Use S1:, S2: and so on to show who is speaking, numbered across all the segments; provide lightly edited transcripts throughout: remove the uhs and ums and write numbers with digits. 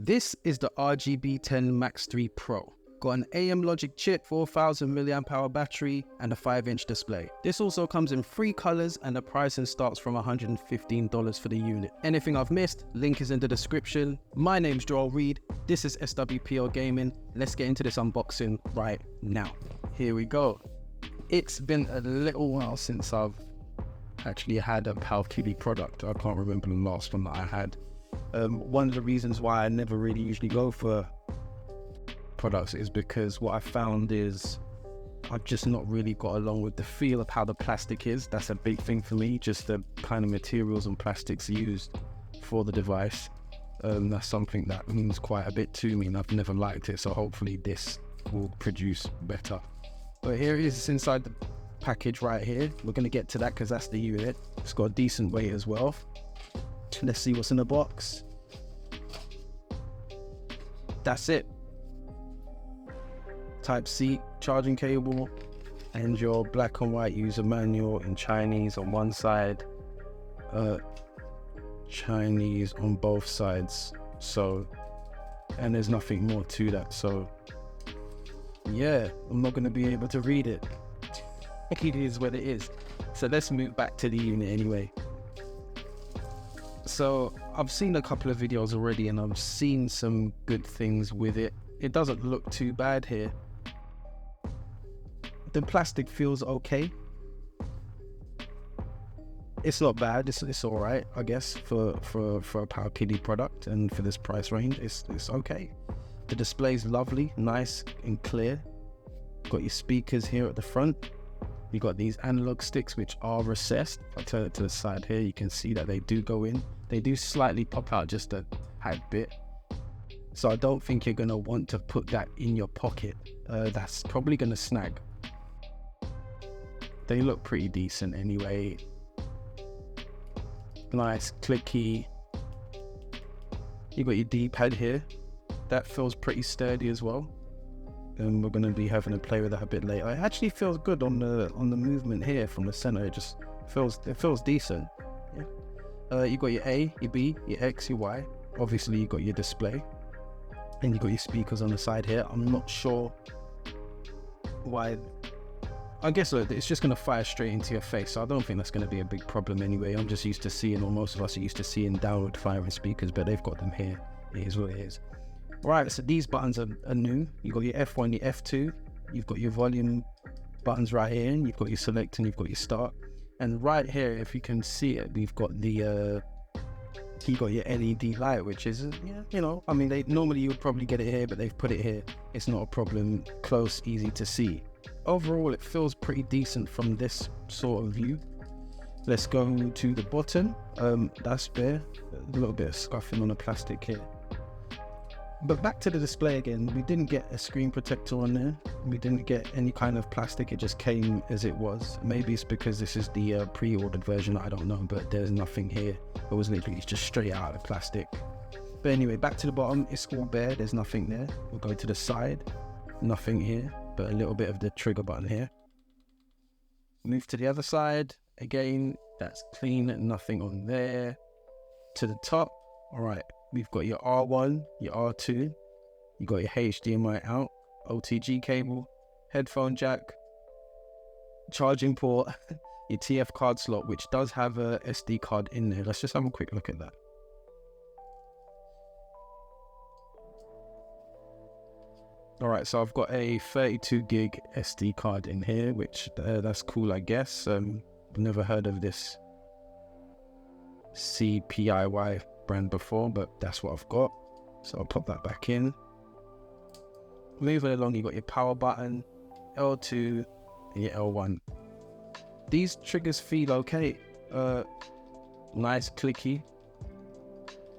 S1: This is the RGB10 MAX 3 Pro. Got an AM Logic chip, 4000 mAh battery, and a 5-inch display. This also comes in 3 colors, and the pricing starts from $115 for the unit. Anything I've missed, link is in the description. My name's Joel Reed, this is SWPL Gaming. Let's get into this unboxing right now. Here we go. It's been a little while since I've actually had a PAL TV product. I can't remember the last one that I had. One of the reasons why I never really usually go for products is because what I found is I've just not really got along with the feel of how the plastic is. That's a big thing for me, just the kind of materials and plastics used for the device. That's something that means quite a bit to me, and I've never liked it, so hopefully this will produce better. But here it is inside the package right here. We're going to get to that because that's the unit. It's got a decent weight as well. Let's see what's in the box. That's it. Type-C charging cable and your black and white user manual in Chinese on one side, Chinese on both sides. So, and there's nothing more to that. So yeah, I'm not going to be able to read it. It is what it is. So let's move back to the unit anyway. So I've seen a couple of videos already and I've seen some good things with it. It doesn't look too bad here. The plastic feels okay. It's not bad. It's all right, I guess, for a PAL TV product, and for this price range, it's okay. The display's lovely, nice and clear. Got your speakers here at the front. You got these analog sticks which are recessed. I'll turn it to the side here. You can see that they do go in. They do slightly pop out just a tad bit. So I don't think you're gonna want to put that in your pocket. That's probably gonna snag. They look pretty decent anyway. Nice, clicky. You got your D-pad here. That feels pretty sturdy as well. And we're going to be having to play with that a bit later. It actually feels good on the movement here from the center. It just feels decent. Yeah. You got your A, your B, your X, your Y. Obviously you got your display, and you got your speakers on the side here. I'm not sure why. I guess look, it's just going to fire straight into your face, so I don't think that's going to be a big problem anyway. I'm just used to seeing, or most of us are used to seeing downward firing speakers, but they've got them here. It is what it is. Right, so these buttons are new. You've got your F1, your F2, you've got your volume buttons right here, and you've got your select and you've got your start. And right here, if you can see it, we've got the you got your LED light, which is, you know, I mean, normally you would probably get it here, but they've put it here. It's not a problem, close, easy to see. Overall, it feels pretty decent from this sort of view. Let's go to the bottom. That's bare. A little bit of scuffing on the plastic here. But back to the display again, we didn't get a screen protector on there. We didn't get any kind of plastic, it just came as it was. Maybe it's because this is the pre-ordered version, I don't know, but there's nothing here. It was literally just straight out of plastic. But anyway, back to the bottom, it's all bare, there's nothing there. We'll go to the side, nothing here, but a little bit of the trigger button here. Move to the other side, again, that's clean, nothing on there. To the top, all right. We've got your R1, your R2, you got your HDMI out, OTG cable, headphone jack, charging port, your TF card slot, which does have a SD card in there. Let's just have a quick look at that. All right, so I've got a 32 gig SD card in here, which that's cool, I guess. I've never heard of this CPIY brand before, but that's what I've got, so I'll pop that back in. Moving along, you got your power button, L2 and your L1. These triggers feel okay, nice, clicky.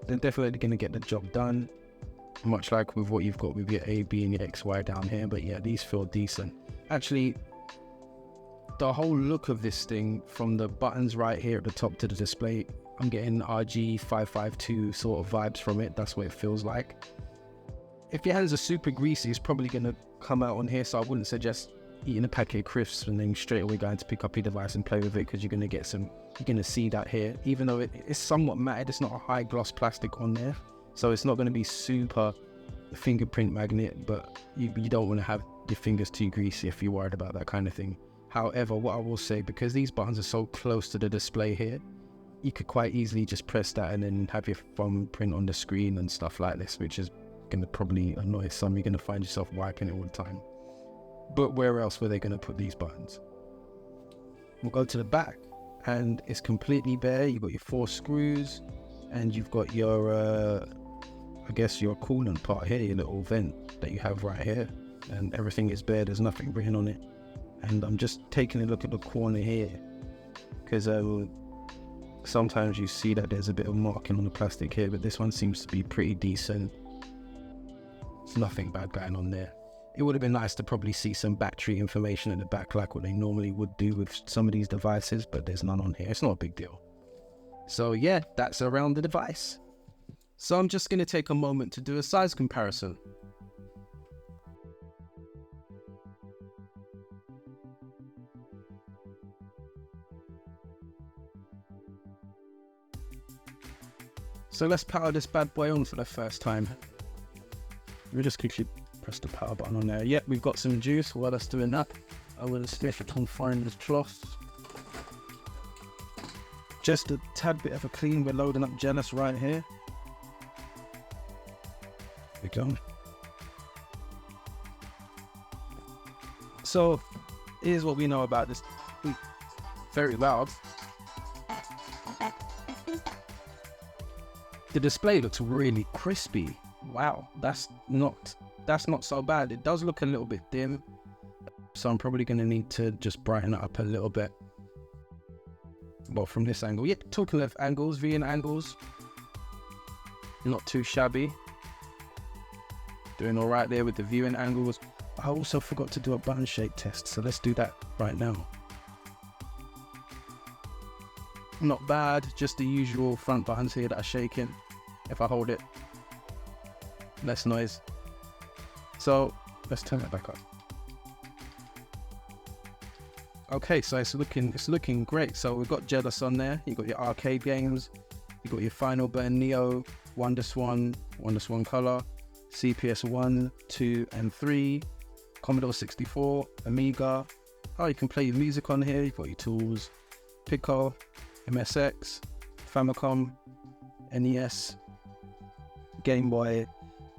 S1: They're definitely going to get the job done, much like with what you've got with your A, B and your XY down here. But yeah, these feel decent. Actually, the whole look of this thing, from the buttons right here at the top to the display, I'm getting RG552 sort of vibes from it. That's what it feels like. If your hands are super greasy, it's probably going to come out on here, so I wouldn't suggest eating a packet of crisps and then straight away going to pick up your device and play with it, because you're going to see that here. Even though it's somewhat matted, it's not a high gloss plastic on there. So it's not going to be super fingerprint magnet, but you don't want to have your fingers too greasy if you're worried about that kind of thing. However, what I will say, because these buttons are so close to the display here, you could quite easily just press that and then have your thumbprint on the screen and stuff like this, which is going to probably annoy some. You're going to find yourself wiping it all the time. But where else were they going to put these buttons? We'll go to the back, and it's completely bare. You've got your 4 screws, and you've got your I guess your coolant part here, your little vent that you have right here, and everything is bare. There's nothing written on it. And I'm just taking a look at the corner here, because sometimes you see that there's a bit of marking on the plastic here, but this one seems to be pretty decent. There's nothing bad going on there. It would have been nice to probably see some battery information at the back like what they normally would do with some of these devices, but there's none on here. It's not a big deal. So yeah, that's around the device. So I'm just going to take a moment to do a size comparison. So let's power this bad boy on for the first time. Let me just quickly press the power button on there. Yep, we've got some juice. While that's doing that, I will stiff it on fine this cloth. Just a tad bit of a clean. We're loading up Jealous right here. There we go. So here's what we know about this. Very loud. The display looks really crispy. Wow, that's not so bad. It does look a little bit dim, so I'm probably going to need to just brighten it up a little bit. Well, from this angle, yeah, talking of angles, viewing angles, not too shabby. Doing all right there with the viewing angles. I also forgot to do a button shake test, so let's do that right now. Not bad, just the usual front buttons here that are shaking. If I hold it, less noise. So let's turn it back up. Okay, so it's looking great. So we've got Jealous on there. You've got your arcade games. You've got your Final Burn Neo, WonderSwan Color, CPS 1, 2, and 3, Commodore 64, Amiga. Oh, you can play your music on here. You've got your tools, Pico, MSX, Famicom, NES, Game Boy,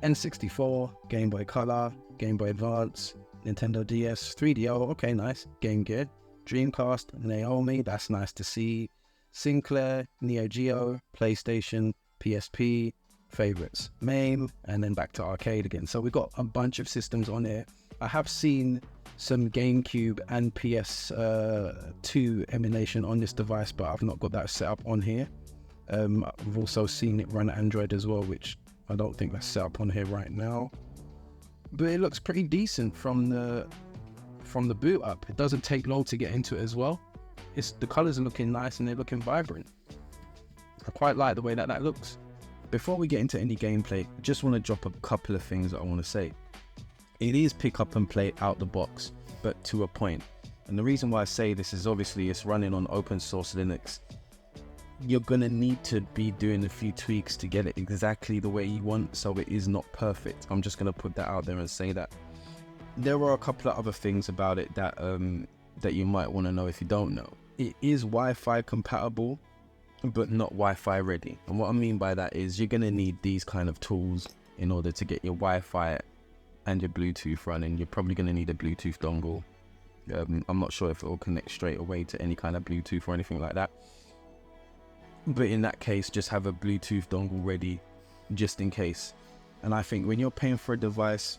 S1: N64, Game Boy Color, Game Boy Advance, Nintendo DS, 3DO, okay, nice, Game Gear, Dreamcast, Naomi, that's nice to see, Sinclair, Neo Geo, PlayStation, PSP, favorites, MAME, and then back to arcade again. So we've got a bunch of systems on here. I have seen some GameCube and PS2 emulation on this device, but I've not got that set up on here. I've also seen it run Android as well, which I don't think that's set up on here right now. But it looks pretty decent from the boot up. It doesn't take long to get into it as well. The colors are looking nice and they're looking vibrant. I quite like the way that looks. Before we get into any gameplay, I just want to drop a couple of things that I want to say. It is pick up and play out the box, but to a point. And the reason why I say this is obviously it's running on open source Linux. You're gonna need to be doing a few tweaks to get it exactly the way you want, so it is not perfect. I'm just gonna put that out there and say that. There are a couple of other things about it that that you might want to know if you don't know. It is Wi-Fi compatible, but not Wi-Fi ready. And what I mean by that is you're gonna need these kind of tools in order to get your Wi-Fi and your Bluetooth running. You're probably gonna need a Bluetooth dongle. I'm not sure if it will connect straight away to any kind of Bluetooth or anything like that. But in that case, just have a Bluetooth dongle ready just in case. And I think when you're paying for a device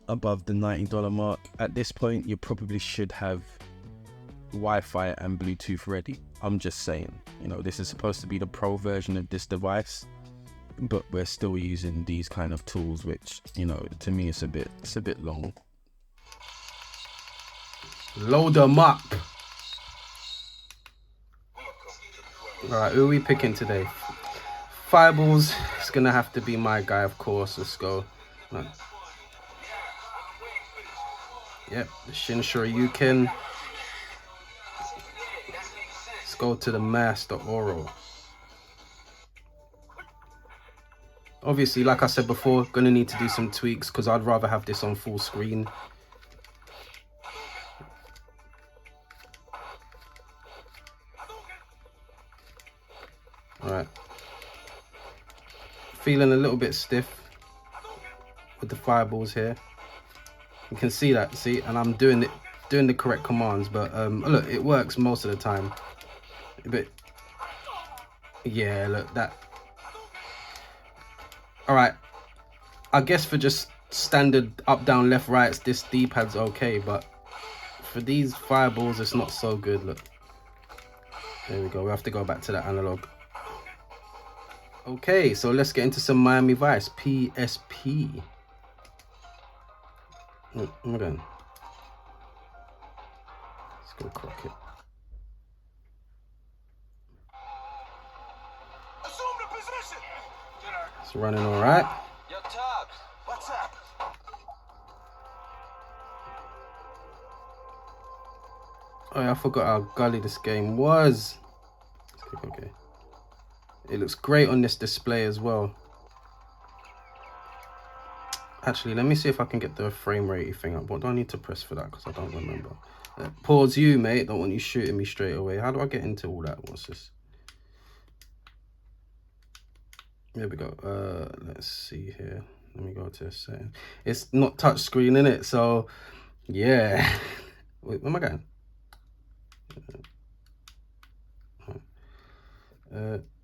S1: above the $90 mark, at this point, you probably should have Wi-Fi and Bluetooth ready. I'm just saying, you know, this is supposed to be the pro version of this device, but we're still using these kind of tools, which, you know, to me, it's a bit long. Load them up. Alright, who are we picking today? Fireballs, it's gonna have to be my guy, of course. Let's go. Yep, the Shinshura Yukin. Let's go to the Master Oro.
S2: Obviously, like I said before, gonna need to do some tweaks because I'd rather have this on full screen. All right. Feeling a little bit stiff with the fireballs here. You can see that, see, and I'm doing the correct commands, but look, it works most of the time. But yeah, look that. All right, I guess for just standard up, down, left, rights, this D-pad's okay, but for these fireballs, it's not so good. Look, there we go. We have to go back to the analog. Okay, so let's get into some Miami Vice PSP. Oh, I'm going. Let's go crock it.
S3: Assume the position.
S2: It's running all right.
S3: Yo, Tubbs, what's up?
S2: Oh yeah, I forgot how gully this game was. Okay. It looks great on this display as well. Actually, let me see if I can get the frame rate thing up. What do I need to press for that? Because I don't remember. Pause you, mate. Don't want you shooting me straight away. How do I get into all that? What's this? There we go. Let's see here. Let me go to a setting. It's not touch screen, innit? So, yeah. Wait, where am I going?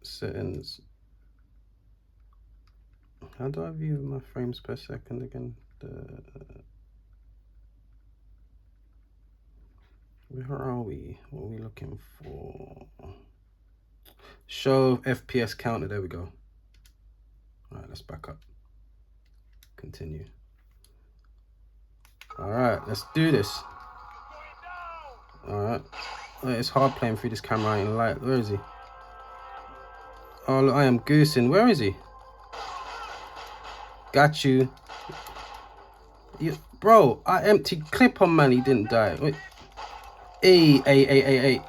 S2: Settings. How do I view my frames per second again? Where are we? What are we looking for? Show FPS counter. There we go. All right, let's back up. Continue. All right, let's do this. All right. It's hard playing through this camera in light. Where is he? Oh, look, I am goosing. Where is he? Got you. Bro, I emptied clip on, man. He didn't die. Wait. Hey.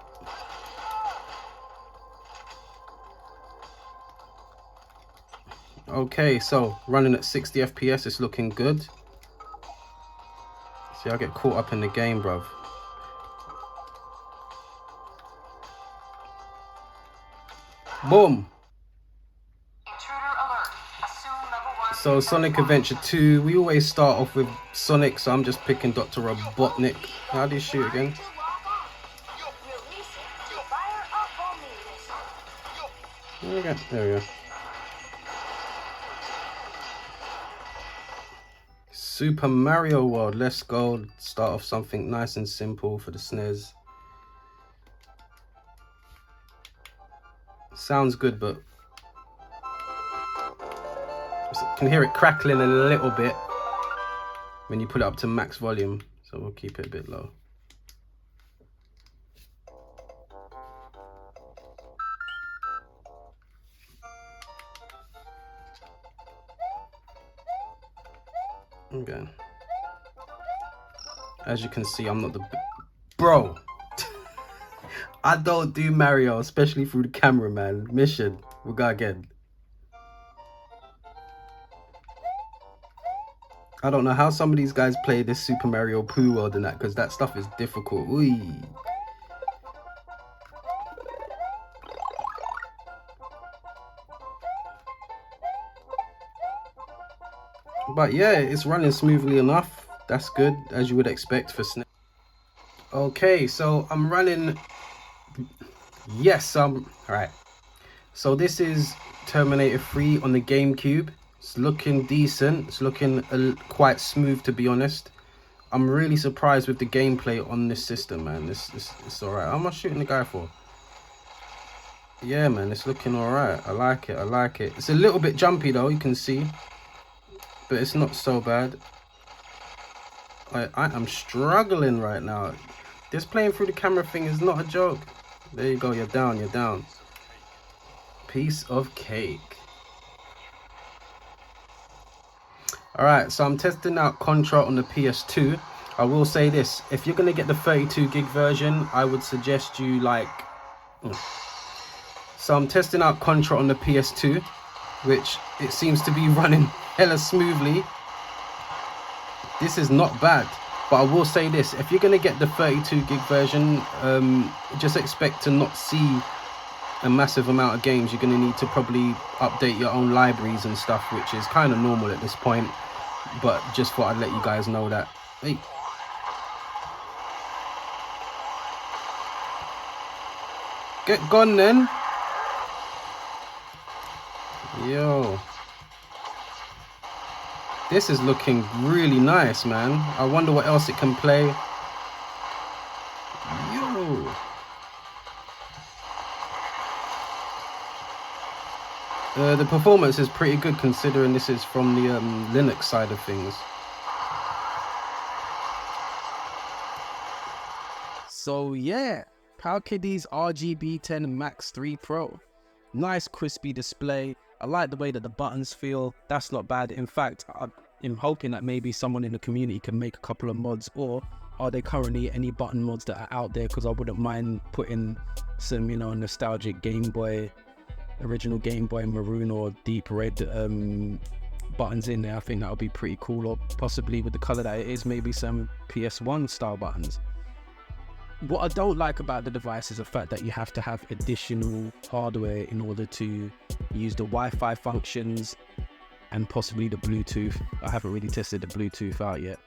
S2: Okay, so running at 60 FPS, it's looking good. See, I get caught up in the game, bruv. Boom. So Sonic Adventure 2, we always start off with Sonic, so I'm just picking Dr. Robotnik. How do you shoot again? There we go. Super Mario World, let's go. Start off something nice and simple for the SNES. Sounds good, but I can hear it crackling a little bit when you put it up to max volume, so we'll keep it a bit low. Okay. As you can see, I'm not the bro. I don't do Mario, especially through the camera, man. Mission. We'll go again. I don't know how some of these guys play this Super Mario Poo World and that, because that stuff is difficult. Ooh. But yeah, it's running smoothly enough. That's good, as you would expect for SNES. Okay, so I'm running. Yes, alright. So this is Terminator 3 on the GameCube. It's looking decent. It's looking quite smooth, to be honest. I'm really surprised with the gameplay on this system, man. It's alright. How am I shooting the guy for? Yeah, man, it's looking alright. I like it. It's a little bit jumpy though, you can see. But it's not so bad. I am struggling right now. This playing through the camera thing is not a joke. There you go, you're down. Piece of cake. Alright, so I'm testing out Contra on the PS2. I will say this, if you're going to get the 32 gig version, I would suggest you like... So I'm testing out Contra on the PS2. which it seems to be running hella smoothly. This is not bad, but I will say this: if you're gonna get the 32 gig version, just expect to not see a massive amount of games. You're gonna need to probably update your own libraries and stuff, which is kind of normal at this point. But just thought I'd let you guys know that. Hey. Get gone then. Yo. This is looking really nice, man. I wonder what else it can play. Yo. The performance is pretty good considering this is from the Linux side of things.
S1: So yeah, PowerKD's RGB10 MAX 3 Pro. Nice crispy display. I like the way that the buttons feel. That's not bad. In fact, I'm hoping that maybe someone in the community can make a couple of mods, or are there currently any button mods that are out there? Because I wouldn't mind putting some, you know, nostalgic Game Boy, original Game Boy maroon or deep red buttons in there. I think that would be pretty cool, or possibly with the color that it is, maybe some PS1 style buttons. What I don't like about the device is the fact that you have to have additional hardware in order to use the Wi-Fi functions and possibly the Bluetooth. I haven't really tested the Bluetooth out yet,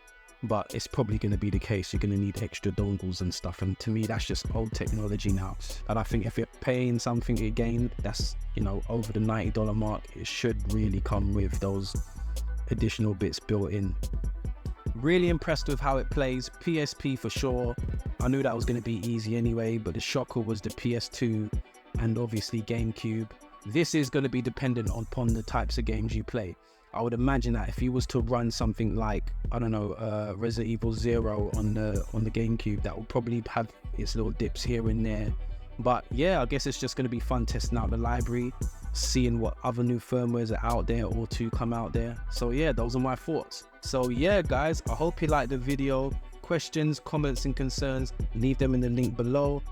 S1: but it's probably going to be the case. You're going to need extra dongles and stuff, and to me that's just old technology now. And I think if you're paying something again that's, you know, over the $90 mark, it should really come with those additional bits built in. Really impressed with how it plays. PSP for sure. I knew that was going to be easy anyway, but the shocker was the PS2 and obviously GameCube. This is going to be dependent upon the types of games you play. I would imagine that if you was to run something like, I don't know, Resident Evil 0 on the GameCube, that will probably have its little dips here and there. But yeah, I guess it's just going to be fun testing out the library, seeing what other new firmwares are out there or to come out there. So yeah, those are my thoughts. So yeah, guys, I hope you liked the video. Questions, comments and concerns, leave them in the link below,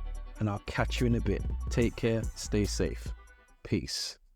S1: and I'll catch you in a bit. Take care, stay safe. Peace.